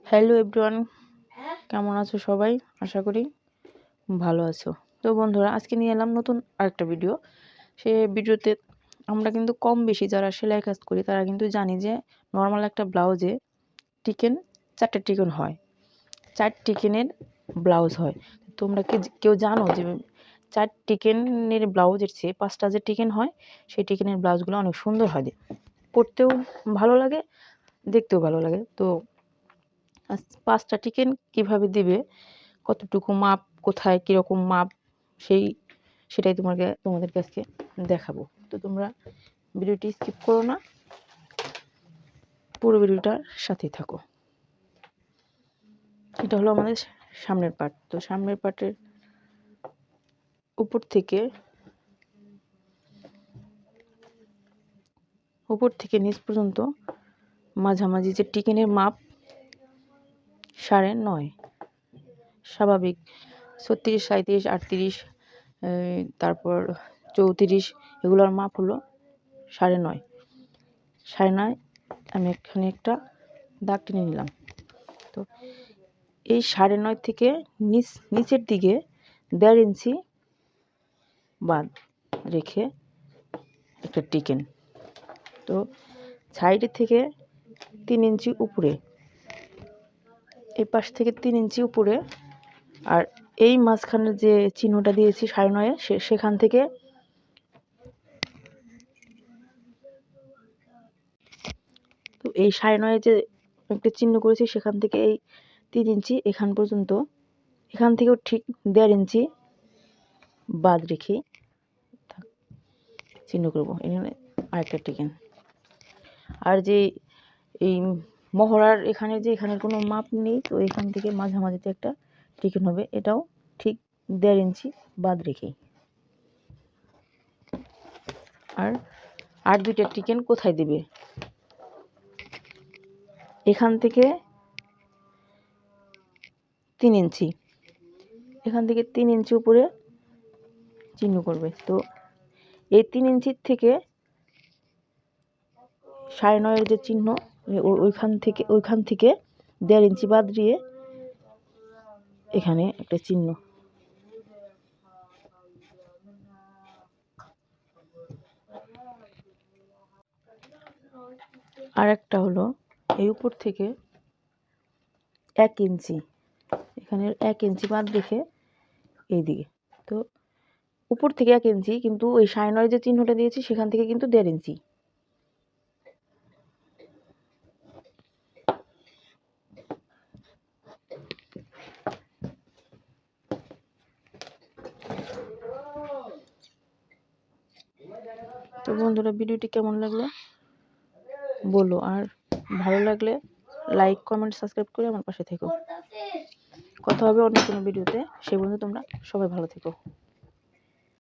Hello everyone, কেমন আছো সবাই? আশা করি ভালো আছো। তো বন্ধুরা, আজকে নিয়ে এলাম নতুন আরেকটা ভিডিও। সে ভিডিওতে আমরা কিন্তু কম বেশি যারা সেলাই কাজ করি তারা কিন্তু জানি যে নর্মাল একটা ব্লাউজে টিকেন 4টে টিকেন হয়, 4 টিকেনের ব্লাউজ হয়। তোমরা কি কেউ জানো যে 4 টিকেনের ব্লাউজের চেয়ে 5টা যে টিকেন হয় সেই টিকেনের ব্লাউজগুলো অনেক সুন্দর হয়, পরতেও ভালো লাগে, দেখতেও ভালো লাগে। তো 5টা টিকেন কিভাবে দিবে, কতটুকু মাপ, কোথায় কীরকম মাপ, সেটাই তোমাদের কাছে দেখাবো। তো তোমরা ভিডিওটি স্কিপ করো না, পুরো ভিডিওটার সাথেই থাকো। এটা হলো আমাদের সামনের পার্ট। তো সামনের পার্টের উপর থেকে নিচ পর্যন্ত মাঝামাঝি যে টিকেনের মাপ 9.5, স্বাভাবিক 36, 37, 38, তারপর 34, এগুলোর মাপ হলো 9.5। আমি এখানে একটা দাগ টেনে নিলাম। তো এই 9.5 থেকে নিচের দিকে 1.5 ইঞ্চি বাদ রেখে একটা টিকেন। তো সাইডের থেকে 3 ইঞ্চি উপরে, এই পাশ থেকে 3 ইঞ্চি উপরে, আর এই মাঝখানে যে চিহ্নটা দিয়েছি 9.5 সেখান থেকে তো এই 9.5 যে একটা চিহ্ন করেছি সেখান থেকে এই 3 ইঞ্চি এখান পর্যন্ত, এখান থেকেও ঠিক 1.5 ইঞ্চি বাদ রেখে চিহ্ন করব। এখানে আরেকটা টিকেন। আর যে এই মহড়ার এখানের কোনো মাপ নেই, তো এখান থেকে মাঝামাঝিতে একটা টিকেন হবে, এটাও ঠিক 1.5 ইঞ্চি বাদ রেখে। আর 2টা টিকেন কোথায় দেবে, এখান থেকে 3 ইঞ্চি, এখান থেকে 3 ইঞ্চি উপরে চিহ্ন করবে। তো এই 3 ইঞ্চির থেকে 9.5 যে চিহ্ন, ওইখান থেকে 1.5 ইঞ্চি বাদ দিয়ে এখানে একটা চিহ্ন। আর একটা হলো এই উপর থেকে 1 ইঞ্চি, এখানে 1 ইঞ্চি বাদ রেখে এইদিকে। তো উপর থেকে 1 ইঞ্চি, কিন্তু ওই 9.5 যে চিহ্নটা দিয়েছি সেখান থেকে কিন্তু 1.5 ইঞ্চি। তো বন্ধুরা, ভিডিওটি কেমন লাগলো বলো, আর ভালো লাগলে লাইক, কমেন্ট, সাবস্ক্রাইব করে আমার পাশে থেকো। কথা হবে অন্য কোনো ভিডিওতে। সে পর্যন্ত তোমরা সবাই ভালো থেকো।